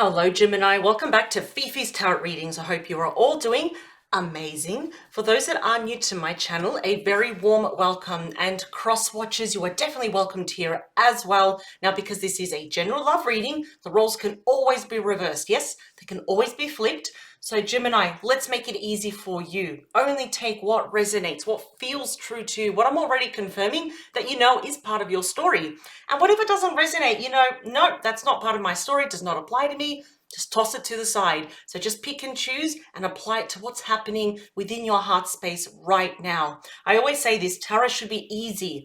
Hello Gemini, welcome back to Fifi's Tarot Readings. I hope you are all doing amazing. For those that are new to my channel, a very warm welcome, and cross watchers, you are definitely welcomed here as well. Now, because this is a general love reading, the roles can always be reversed. Yes, they can always be flipped. So Gemini, let's make it easy for you. Only take what resonates, what feels true to you, what I'm already confirming that you know is part of your story. And whatever doesn't resonate, no, that's not part of my story, does not apply to me, just toss it to the side. So just pick and choose and apply it to what's happening within your heart space right now. I always say this, tarot should be easy.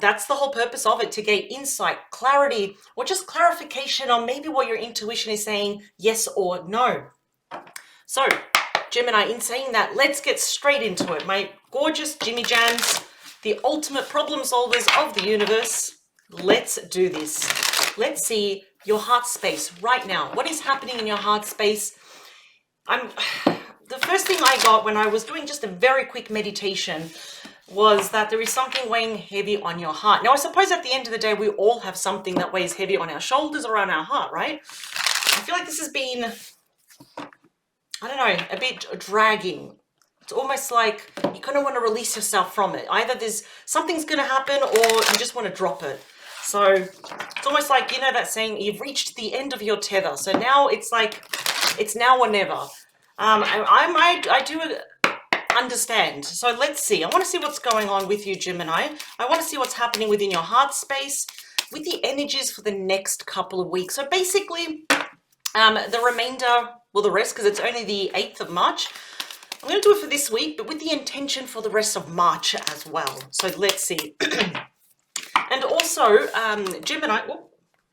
That's the whole purpose of it, to gain insight, clarity, or just clarification on maybe what your intuition is saying, yes or no. So, Gemini, in saying that, let's get straight into it. My gorgeous Jimmy Jams, the ultimate problem solvers of the universe. Let's do this. Let's see your heart space right now. What is happening in your heart space? The first thing I got when I was doing just a very quick meditation was that there is something weighing heavy on your heart. Now, I suppose at the end of the day, we all have something that weighs heavy on our shoulders or on our heart, right? I feel like this has been, I don't know, a bit dragging. It's almost like you kind of want to release yourself from it. Either there's something's going to happen or you just want to drop it. So it's almost like, you know that saying, you've reached the end of your tether. So now it's like, it's now or never. I do understand. So let's see. I want to see what's going on with you, Gemini. I want to see what's happening within your heart space with the energies for the next couple of weeks. So basically, the remainder, well, the rest, because it's only the 8th of March. I'm going to do it for this week, but with the intention for the rest of March as well. So let's see. And also, Gemini,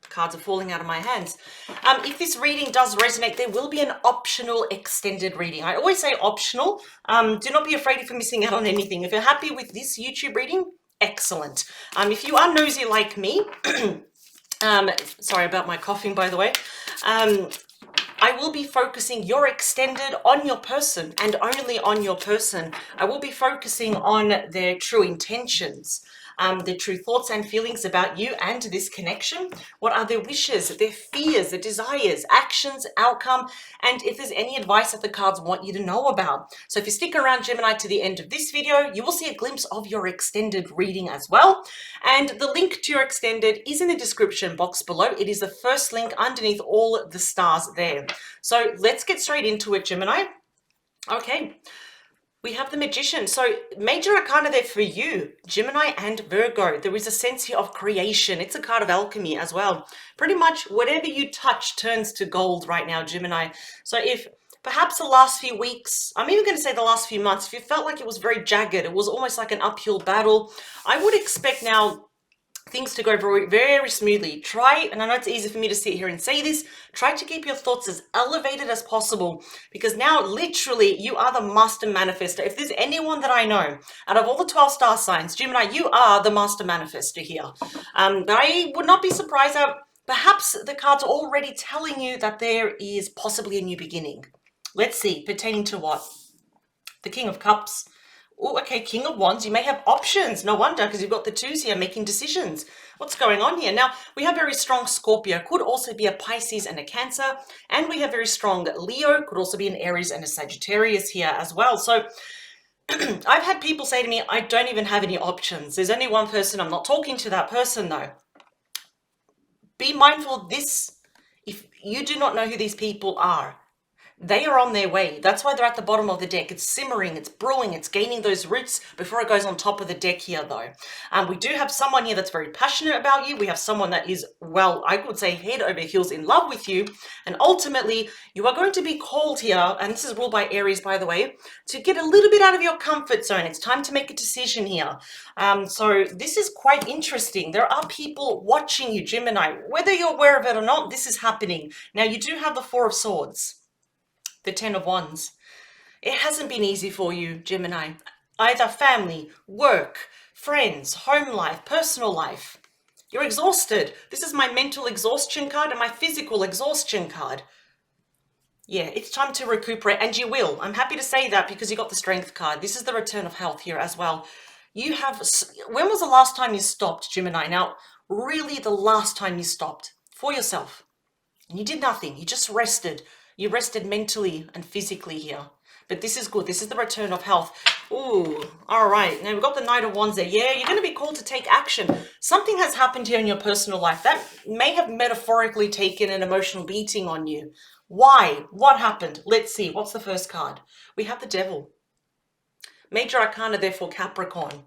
cards are falling out of my hands. If this reading does resonate, there will be an optional extended reading. I always say optional. Do not be afraid if you're missing out on anything. If you're happy with this YouTube reading, excellent. If you are nosy like me, sorry about my coughing, by the way, I will be focusing your extended on your person and only on your person. I will be focusing on their true intentions, their true thoughts and feelings about you and this connection. What are their wishes, their fears, their desires, actions, outcome, and if there's any advice that the cards want you to know about. So if you stick around, Gemini, to the end of this video, you will see a glimpse of your extended reading as well. And the link to your extended is in the description box below. It is the first link underneath all the stars there. So let's get straight into it, Gemini. Okay. We have the Magician. So major arcana there for you, Gemini and Virgo. There is a sense here of creation. It's a card of alchemy as well. Pretty much whatever you touch turns to gold right now, Gemini. So if perhaps the last few weeks, I'm even going to say the last few months, if you felt like it was very jagged, it was almost like an uphill battle, I would expect now things to go very, very smoothly. Try, and I know it's easy for me to sit here and say this, try to keep your thoughts as elevated as possible, because now literally you are the master manifester. If there's anyone that I know out of all the 12 star signs, Gemini, you are the master manifester here. I would not be surprised that perhaps the cards are already telling you that there is possibly a new beginning. Let's see, pertaining to what? The King of Cups. Oh, okay, King of Wands. You may have options. No wonder, because you've got the twos here making decisions. What's going on here? Now, we have very strong Scorpio. Could also be a Pisces and a Cancer. And we have very strong Leo. Could also be an Aries and a Sagittarius here as well. So I've had people say to me, I don't even have any options. There's only one person. I'm not talking to that person, though. Be mindful of this. If you do not know who these people are, they are on their way. That's why they're at the bottom of the deck. It's simmering, it's brewing, it's gaining those roots before it goes on top of the deck here, though. We do have someone here that's very passionate about you. We have someone that is, well, I would say head over heels in love with you. And ultimately, you are going to be called here, and this is ruled by Aries, by the way, to get a little bit out of your comfort zone. It's time to make a decision here. So this is quite interesting. There are people watching you, Gemini. Whether you're aware of it or not, this is happening. Now, you do have the Four of Swords. The Ten of Wands. It hasn't been easy for you, Gemini. Either family, work, friends, home life, personal life. You're exhausted. This is my mental exhaustion card and my physical exhaustion card. Yeah, it's time to recuperate, and you will. I'm happy to say that because you got the Strength card. This is the return of health here as well. You have, when was the last time you stopped, Gemini? Now, really the last time you stopped for yourself. And you did nothing. You just rested. You rested mentally and physically here. But this is good. This is the return of health. Ooh, all right. Now we've got the Knight of Wands there. Yeah, you're going to be called to take action. Something has happened here in your personal life that may have metaphorically taken an emotional beating on you. Why? What happened? Let's see. What's the first card? We have the Devil. Major Arcana, therefore Capricorn.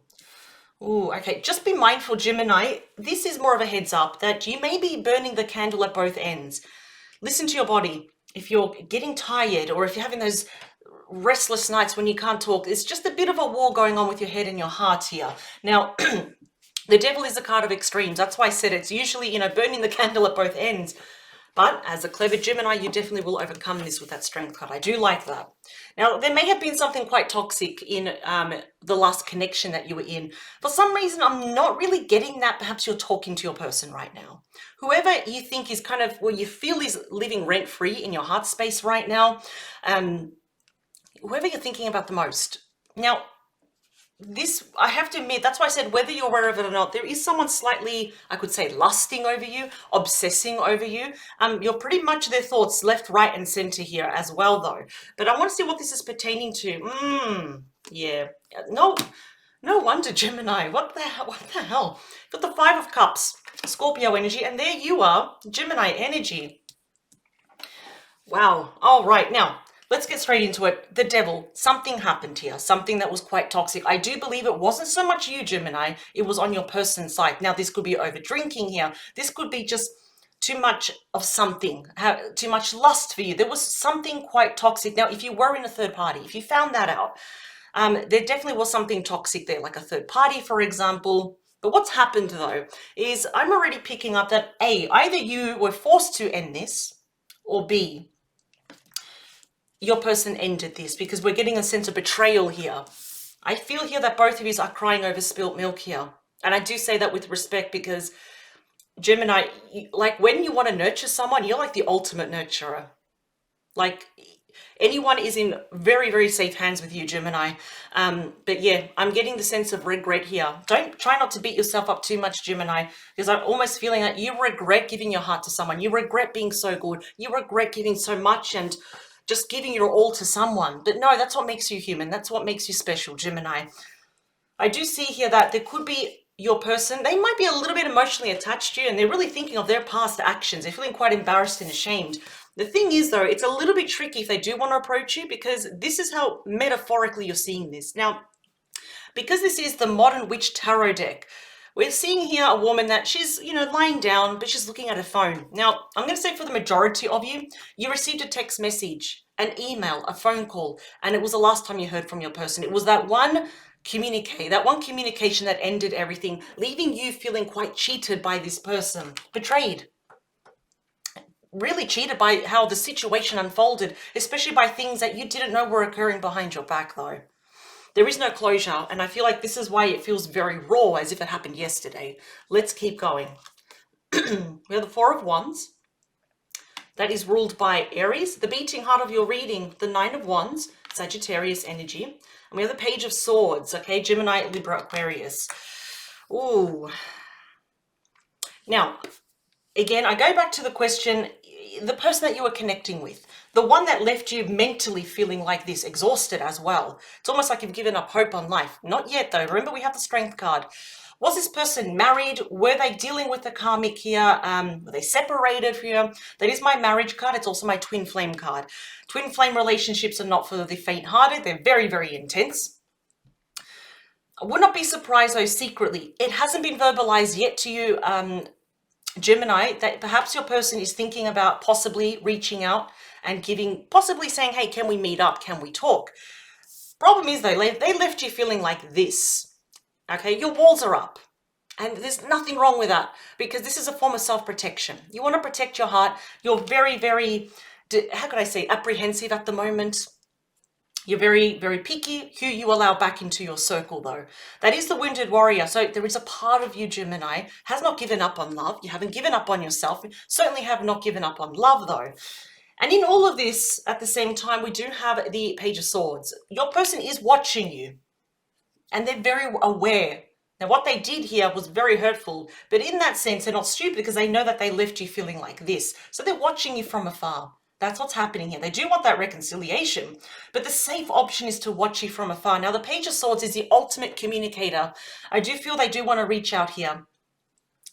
Ooh, okay. Just be mindful, Gemini. This is more of a heads up that you may be burning the candle at both ends. Listen to your body. If you're getting tired or if you're having those restless nights when you can't talk, it's just a bit of a war going on with your head and your heart here. Now, the Devil is a card of extremes. That's why I said it's usually, burning the candle at both ends. But as a clever Gemini, you definitely will overcome this with that Strength card. I do like that. Now, there may have been something quite toxic in the last connection that you were in. For some reason, I'm not really getting that. Perhaps you're talking to your person right now. Whoever you think is kind of, you feel is living rent-free in your heart space right now, whoever you're thinking about the most. Now, this, I have to admit, that's why I said whether you're aware of it or not, there is someone slightly, I could say, lusting over you, obsessing over you. You're pretty much their thoughts left, right, and center here as well, though. But I want to see what this is pertaining to. Yeah. No wonder, Gemini. What the hell? Got the Five of Cups, Scorpio energy, and there you are, Gemini energy. Wow. All right. Now, let's get straight into it. The Devil, something happened here, something that was quite toxic. I do believe it wasn't so much you, Gemini, it was on your person's side. Now, this could be over drinking here. This could be just too much of something, too much lust for you. There was something quite toxic. Now, if you were in a third party, if you found that out, there definitely was something toxic there, like a third party, for example. But what's happened, though, is I'm already picking up that A, either you were forced to end this, or B, your person ended this, because we're getting a sense of betrayal here. I feel here that both of you are crying over spilt milk here. And I do say that with respect because, Gemini, like when you want to nurture someone, you're like the ultimate nurturer. Like anyone is in very, very safe hands with you, Gemini. But yeah, I'm getting the sense of regret here. Try not to beat yourself up too much, Gemini, because I'm almost feeling that you regret giving your heart to someone. You regret being so good. You regret giving so much and just giving your all to someone. But no, that's what makes you human. That's what makes you special, Gemini. I do see here that there could be your person. They might be a little bit emotionally attached to you and they're really thinking of their past actions. They're feeling quite embarrassed and ashamed. The thing is, though, it's a little bit tricky if they do want to approach you because this is how metaphorically you're seeing this. Now, because this is the Modern Witch Tarot deck, we're seeing here a woman that she's, lying down, but she's looking at her phone. Now, I'm going to say for the majority of you, you received a text message, an email, a phone call, and it was the last time you heard from your person. It was that one communication that ended everything, leaving you feeling quite cheated by this person, betrayed. Really cheated by how the situation unfolded, especially by things that you didn't know were occurring behind your back, though. There is no closure, and I feel like this is why it feels very raw, as if it happened yesterday. Let's keep going. We have the Four of Wands. That is ruled by Aries, the beating heart of your reading, the Nine of Wands, Sagittarius energy. And we have the Page of Swords, okay, Gemini, Libra, Aquarius. Ooh. Now, again, I go back to the question, the person that you were connecting with, the one that left you mentally feeling like this, exhausted as well. It's almost like you've given up hope on life. Not yet, though. Remember, we have the Strength card. Was this person married? Were they dealing with the karmic here? Were they separated here? That is my marriage card. It's also my twin flame card. Twin flame relationships are not for the faint-hearted. They're very, very intense. I would not be surprised, though, secretly. It hasn't been verbalized yet to you, Gemini, that perhaps your person is thinking about possibly reaching out and possibly saying, hey, can we meet up? Can we talk? Problem is, though, they left you feeling like this. Okay, your walls are up. And there's nothing wrong with that because this is a form of self-protection. You want to protect your heart. You're very, very, how could I say, apprehensive at the moment. You're very, very picky who you allow back into your circle, though. That is the wounded warrior. So there is a part of you, Gemini, has not given up on love. You haven't given up on yourself. You certainly have not given up on love, though. And in all of this, at the same time, we do have the Page of Swords. Your person is watching you, and they're very aware. Now, what they did here was very hurtful, but in that sense, they're not stupid because they know that they left you feeling like this. So they're watching you from afar. That's what's happening here. They do want that reconciliation, but the safe option is to watch you from afar. Now, the Page of Swords is the ultimate communicator. I do feel they do want to reach out here.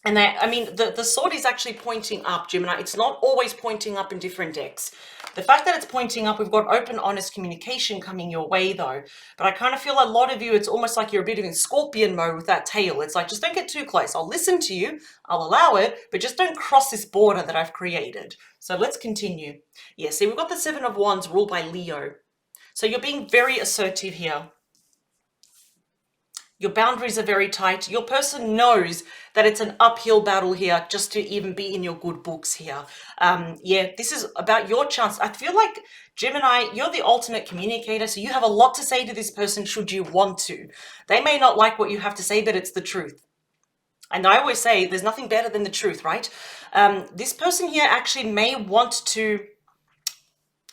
And I mean, the sword is actually pointing up, Gemini. It's not always pointing up in different decks. The fact that it's pointing up, we've got open, honest communication coming your way, though. But I kind of feel a lot of you, it's almost like you're a bit in scorpion mode with that tail. It's like, just don't get too close. I'll listen to you. I'll allow it, but just don't cross this border that I've created. So let's continue. Yeah, see, we've got the Seven of Wands ruled by Leo. So you're being very assertive here. Your boundaries are very tight. Your person knows that it's an uphill battle here just to even be in your good books here. Yeah, this is about your chance. I feel like, Gemini, you're the ultimate communicator, so you have a lot to say to this person should you want to. They may not like what you have to say, but it's the truth. And I always say there's nothing better than the truth, right? This person here actually may want to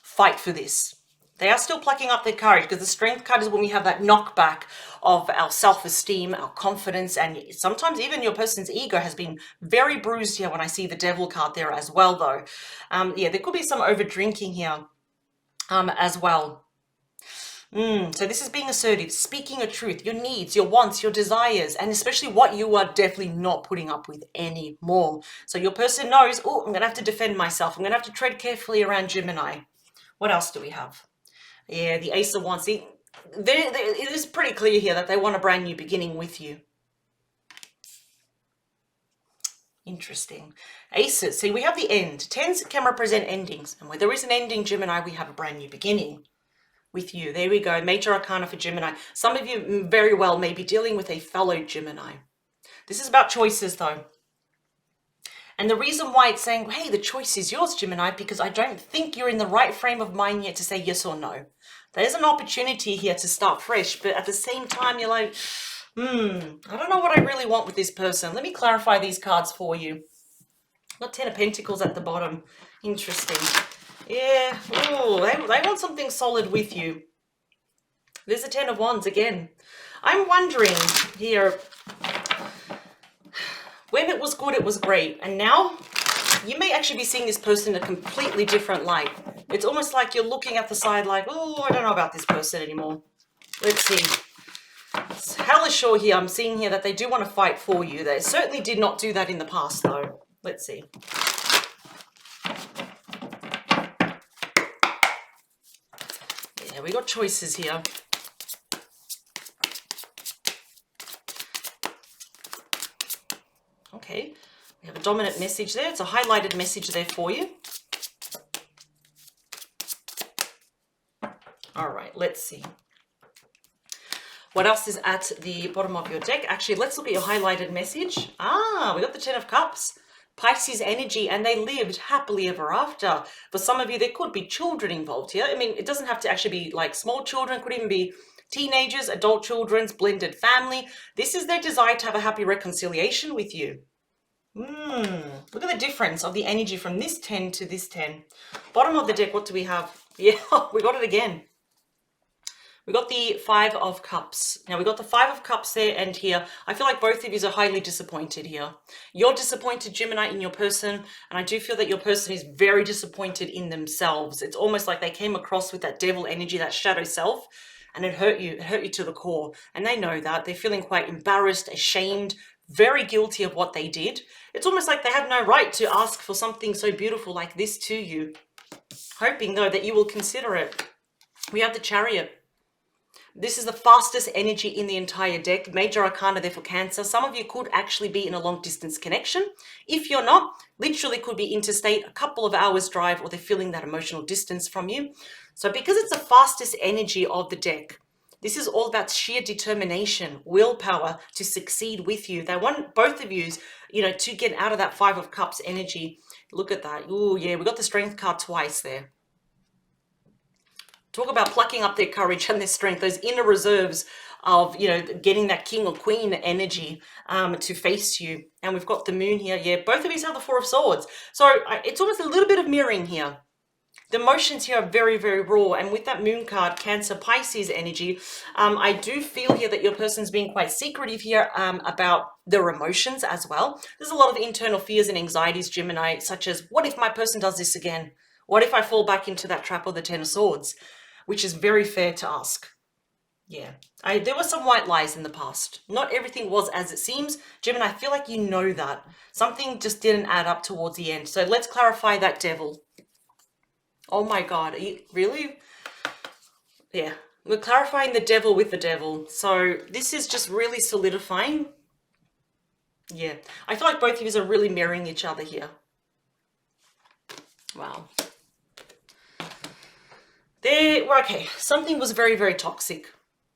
fight for this. They are still plucking up their courage, because the Strength card is when we have that knockback of our self-esteem, our confidence, and sometimes even your person's ego has been very bruised here when I see the Devil card there as well, though. Yeah, there could be some over-drinking here as well. So this is being assertive, speaking a truth, your needs, your wants, your desires, and especially what you are definitely not putting up with anymore. So your person knows, oh, I'm going to have to defend myself. I'm going to have to tread carefully around Gemini. What else do we have? Yeah, the Ace of Wands. See, it is pretty clear here that they want a brand new beginning with you. Interesting. Aces. See, we have the end. Tens can represent endings. And where there is an ending, Gemini, we have a brand new beginning with you. There we go. Major Arcana for Gemini. Some of you very well may be dealing with a fellow Gemini. This is about choices, though. And the reason why it's saying, hey, the choice is yours, Gemini, because I don't think you're in the right frame of mind yet to say yes or no. There's an opportunity here to start fresh, but at the same time, you're like, I don't know what I really want with this person. Let me clarify these cards for you. Got 10 of Pentacles at the bottom. Interesting. Yeah, oh, they want something solid with you. There's a 10 of Wands again. I'm wondering here, when it was good, it was great. And now you may actually be seeing this person in a completely different light. It's almost like you're looking at the side like, oh, I don't know about this person anymore. Let's see. It's hella sure here. I'm seeing here that they do want to fight for you. They certainly did not do that in the past, though. Let's see. Yeah, we got choices here. Okay, we have a dominant message there. It's a highlighted message there for you. All right, let's see. What else is at the bottom of your deck? Actually, let's look at your highlighted message. Ah, we got the 10 of Cups. Pisces energy, and they lived happily ever after. For some of you, there could be children involved here. I mean, it doesn't have to actually be like small children. It could even be teenagers, adult children's, blended family. This is their desire to have a happy reconciliation with you. Look at the difference of the energy from this 10 to this 10. Bottom of the deck, what do we have? Yeah, we got it again. We got the 5 of Cups. Now, we got the 5 of Cups there and here. I feel like both of you are highly disappointed here. You're disappointed, Gemini, in your person, and I do feel that your person is very disappointed in themselves. It's almost like they came across with that devil energy, that shadow self, and it hurt you. It hurt you to the core, and they know that. They're feeling quite embarrassed, ashamed, very guilty of what they did. It's almost like they have no right to ask for something so beautiful like this to you. Hoping, though, that you will consider it. We have the Chariot. This is the fastest energy in the entire deck. Major Arcana there for Cancer. Some of you could actually be in a long distance connection. If you're not, literally could be interstate, a couple of hours drive, or they're feeling that emotional distance from you. So because it's the fastest energy of the deck, this is all about sheer determination, willpower to succeed with you. They want both of you, to get out of that 5 of Cups energy. Look at that. Oh, yeah, we got the Strength card twice there. Talk about plucking up their courage and their strength, those inner reserves of, getting that king or queen energy to face you. And we've got the Moon here. Yeah, both of you have the 4 of Swords. So it's almost a little bit of mirroring here. The emotions here are very, very raw. And with that moon card, Cancer, Pisces energy, I do feel here that your person's being quite secretive here about their emotions as well. There's a lot of internal fears and anxieties, Gemini, such as, what if my person does this again? What if I fall back into that trap of the Ten of Swords? Which is very fair to ask. Yeah, there were some white lies in the past. Not everything was as it seems. Gemini, I feel like you know that. Something just didn't add up towards the end. So let's clarify that, Devil. Oh my God, are you, really? Yeah, we're clarifying the Devil with the Devil. So this is just really solidifying. Yeah, I feel like both of you are really mirroring each other here. Wow. Okay, something was very, very toxic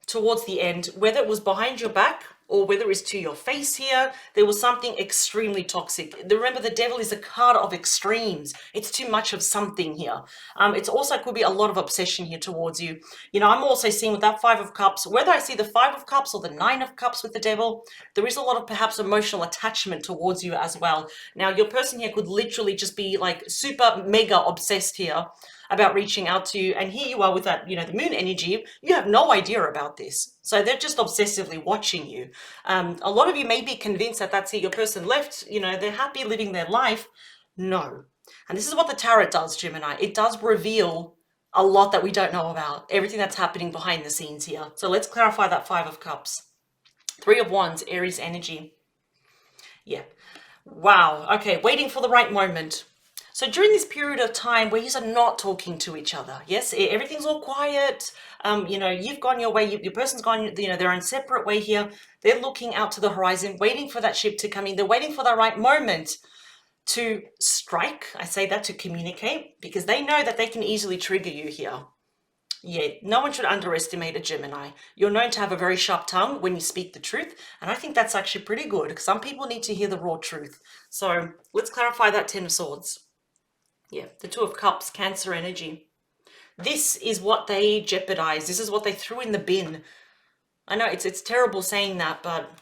towards the end, whether it was behind your back or whether it's to your face here, there was something extremely toxic. Remember, the Devil is a card of extremes. It's too much of something here. It's also could be a lot of obsession here towards you. You know, I'm also seeing with that Five of Cups, whether I see the Five of Cups or the Nine of Cups with the Devil, there is a lot of perhaps emotional attachment towards you as well. Now, your person here could literally just be like super mega obsessed here about reaching out to you, and here you are with that, you know, the moon energy. You have no idea about this, so they're just obsessively watching you. A lot of you may be convinced that that's it, your person left, you know, they're happy living their life. No. And this is what the tarot does, Gemini. It does reveal a lot that we don't know about, everything that's happening behind the scenes here. So let's clarify that Five of Cups. Three of Wands, Aries energy. Yeah. Wow. Okay, waiting for the right moment. So during this period of time where you are not talking to each other, yes, everything's all quiet, you know, you've gone your way, your person's gone, you know, their own separate way here. They're looking out to the horizon, waiting for that ship to come in. They're waiting for the right moment to strike. I say that to communicate, because they know that they can easily trigger you here. Yeah, no one should underestimate a Gemini. You're known to have a very sharp tongue when you speak the truth, and I think that's actually pretty good, because some people need to hear the raw truth. So let's clarify that Ten of Swords. Yeah, the Two of Cups, Cancer energy. This is what they jeopardized. This is what they threw in the bin. I know it's terrible saying that, but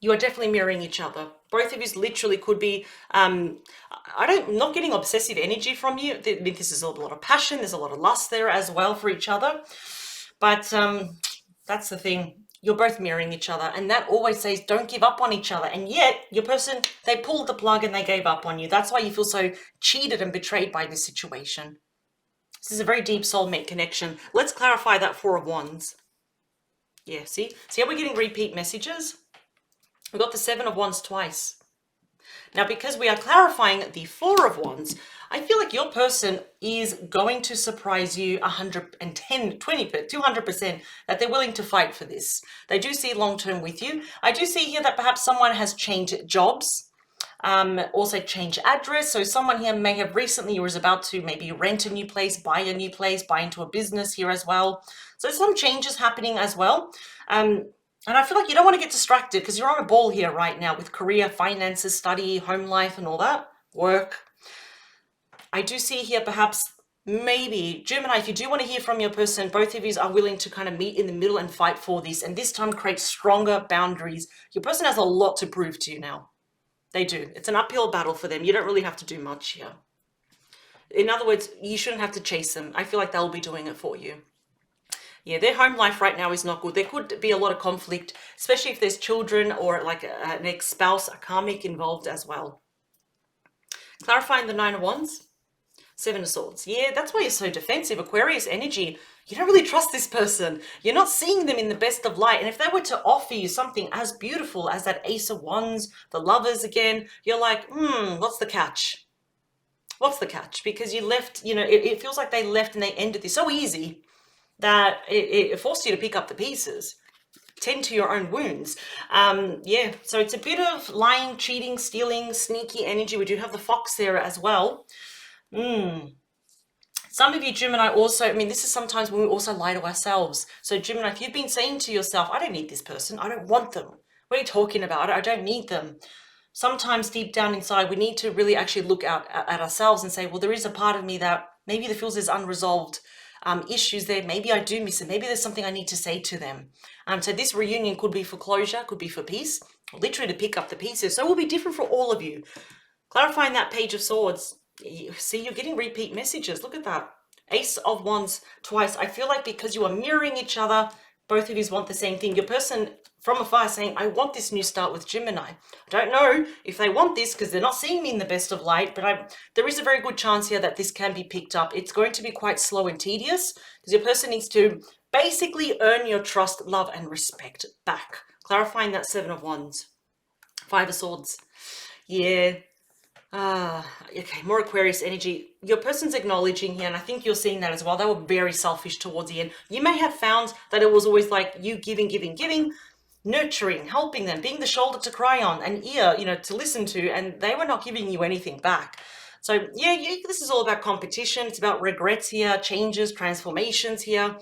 you are definitely mirroring each other. Both of you literally could be, not getting obsessive energy from you. This is a lot of passion. There's a lot of lust there as well for each other. But that's the thing. You're both mirroring each other, and that always says don't give up on each other. And yet your person, they pulled the plug and they gave up on you. That's why you feel so cheated and betrayed by this situation. This is a very deep soulmate connection. Let's clarify that Four of Wands. Yeah, see how we're getting repeat messages? We've got the Seven of Wands twice. Now, because we are clarifying the Four of Wands, I feel like your person is going to surprise you 110, 20, 200% that they're willing to fight for this. They do see long-term with you. I do see here that perhaps someone has changed jobs, also change address. So someone here may have recently or is about to maybe rent a new place, buy into a business here as well. So some changes happening as well. And I feel like you don't want to get distracted because you're on a ball here right now with career, finances, study, home life, and all that, work. I do see here perhaps maybe, Gemini, if you do want to hear from your person, both of you are willing to kind of meet in the middle and fight for this, and this time create stronger boundaries. Your person has a lot to prove to you now. They do. It's an uphill battle for them. You don't really have to do much here. In other words, you shouldn't have to chase them. I feel like they'll be doing it for you. Yeah, their home life right now is not good. There could be a lot of conflict, especially if there's children or like an ex-spouse, a karmic involved as well. Clarifying the Nine of Wands. Seven of Swords. Yeah, that's why you're so defensive. Aquarius energy. You don't really trust this person. You're not seeing them in the best of light. And if they were to offer you something as beautiful as that Ace of Wands, the Lovers again, you're like, what's the catch? What's the catch? Because you left, you know, it feels like they left and they ended this so easy that it forced you to pick up the pieces. Tend to your own wounds. Yeah, so it's a bit of lying, cheating, stealing, sneaky energy. We do have the Fox there as well. Some of you, Gemini, also, I mean, this is sometimes when we also lie to ourselves. So Gemini, if you've been saying to yourself, I don't need this person, I don't want them. What are you talking about? I don't need them. Sometimes deep down inside, we need to really actually look out at ourselves and say, well, there is a part of me that maybe feels there's unresolved issues there. Maybe I do miss it. Maybe there's something I need to say to them. So this reunion could be for closure, could be for peace, literally to pick up the pieces. So it will be different for all of you. Clarifying that Page of Swords. See, you're getting repeat messages. Look at that. Ace of Wands twice. I feel like because you are mirroring each other, both of you want the same thing. Your person from afar is saying, I want this new start with Gemini. I don't know if they want this because they're not seeing me in the best of light, but there is a very good chance here that this can be picked up. It's going to be quite slow and tedious because your person needs to basically earn your trust, love, and respect back. Clarifying that Seven of Wands. Five of Swords. Yeah. Okay, more Aquarius energy. Your person's acknowledging here, and I think you're seeing that as well. They were very selfish towards the end. You may have found that it was always like you giving, nurturing, helping them, being the shoulder to cry on, an ear, to listen to, and they were not giving you anything back. So yeah, this is all about competition. It's about regrets here, changes, transformations here.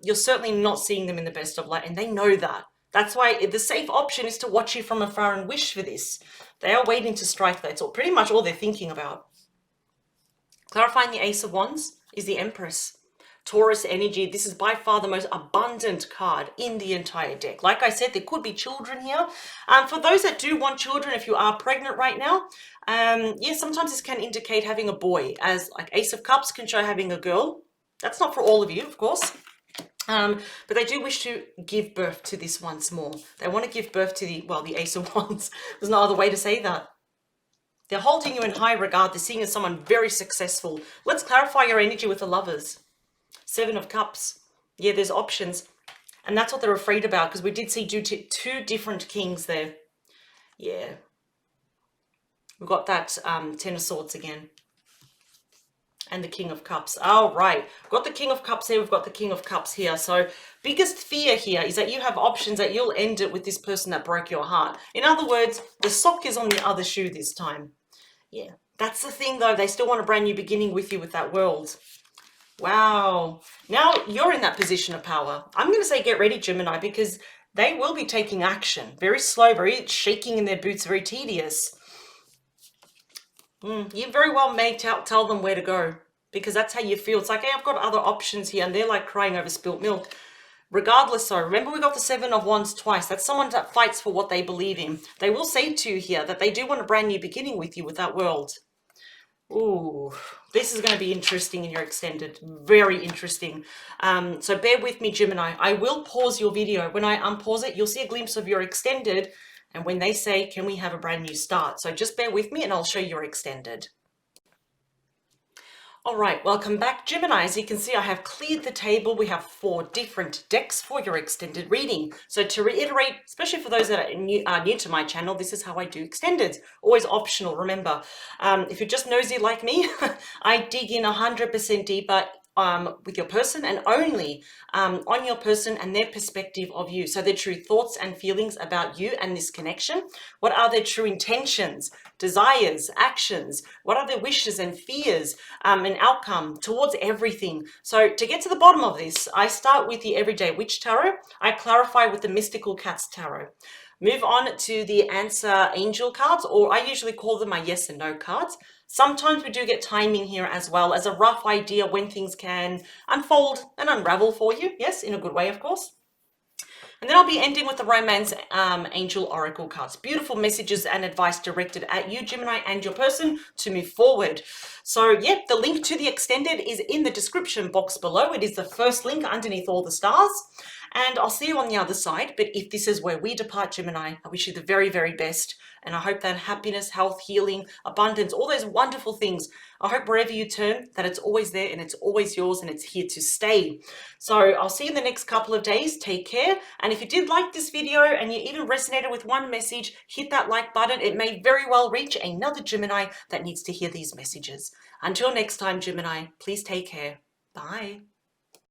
You're certainly not seeing them in the best of light, and they know that. That's why the safe option is to watch you from afar and wish for this. They are waiting to strike. That's all, pretty much all they're thinking about. Clarifying the Ace of Wands is the Empress. Taurus energy. This is by far the most abundant card in the entire deck. Like I said, there could be children here. For those that do want children, if you are pregnant right now, yeah, sometimes this can indicate having a boy, as like Ace of Cups can show having a girl. That's not for all of you, of course. But they do wish to give birth to this once more. They want to give birth to the Ace of Wands. There's no other way to say that. They're holding you in high regard. They're seeing you as someone very successful. Let's clarify your energy with the Lovers. Seven of Cups. Yeah, there's options. And that's what they're afraid about, because we did see two different kings there. Yeah. We've got that Ten of Swords again. And the King of Cups. All right. We've got the King of Cups here. We've got the King of Cups here. So biggest fear here is that you have options that you'll end it with this person that broke your heart. In other words, the sock is on the other shoe this time. Yeah. That's the thing, though. They still want a brand new beginning with you with that World. Wow. Now you're in that position of power. I'm going to say get ready, Gemini, because they will be taking action. Very slow, very shaking in their boots, very tedious. You very well may tell them where to go, because that's how you feel. It's like, hey, I've got other options here, and they're like crying over spilt milk. Regardless, though, remember we got the Seven of Wands twice. That's someone that fights for what they believe in. They will say to you here that they do want a brand new beginning with you with that World. Ooh, this is going to be interesting in your extended. Very interesting. So bear with me, Gemini. I will pause your video. When I unpause it, you'll see a glimpse of your extended. And when they say, can we have a brand new start? So just bear with me and I'll show you your extended. All right, welcome back, Gemini. As you can see, I have cleared the table. We have 4 different decks for your extended reading. So to reiterate, especially for those that are new to my channel, this is how I do extendeds. Always optional, remember. If you're just nosy like me, I dig in 100% deeper with your person, and only on your person and their perspective of you. So their true thoughts and feelings about you and this connection. What are their true intentions, desires, actions? What are their wishes and fears and outcome towards everything? So to get to the bottom of this, I start with the Everyday Witch Tarot. I clarify with the Mystical Cats Tarot. Move on to the Answer Angel cards, or I usually call them my yes and no cards. Sometimes we do get timing here as well, as a rough idea when things can unfold and unravel for you. Yes, in a good way, of course. And then I'll be ending with the Romance Angel Oracle cards. Beautiful messages and advice directed at you, Gemini, and your person to move forward. So, yeah, the link to the extended is in the description box below. It is the first link underneath all the stars. And I'll see you on the other side. But if this is where we depart, Gemini, I wish you the very, very best. And I hope that happiness, health, healing, abundance, all those wonderful things, I hope wherever you turn, that it's always there and it's always yours and it's here to stay. So I'll see you in the next couple of days. Take care. And if you did like this video and you even resonated with one message, hit that like button. It may very well reach another Gemini that needs to hear these messages. Until next time, Gemini, please take care. Bye.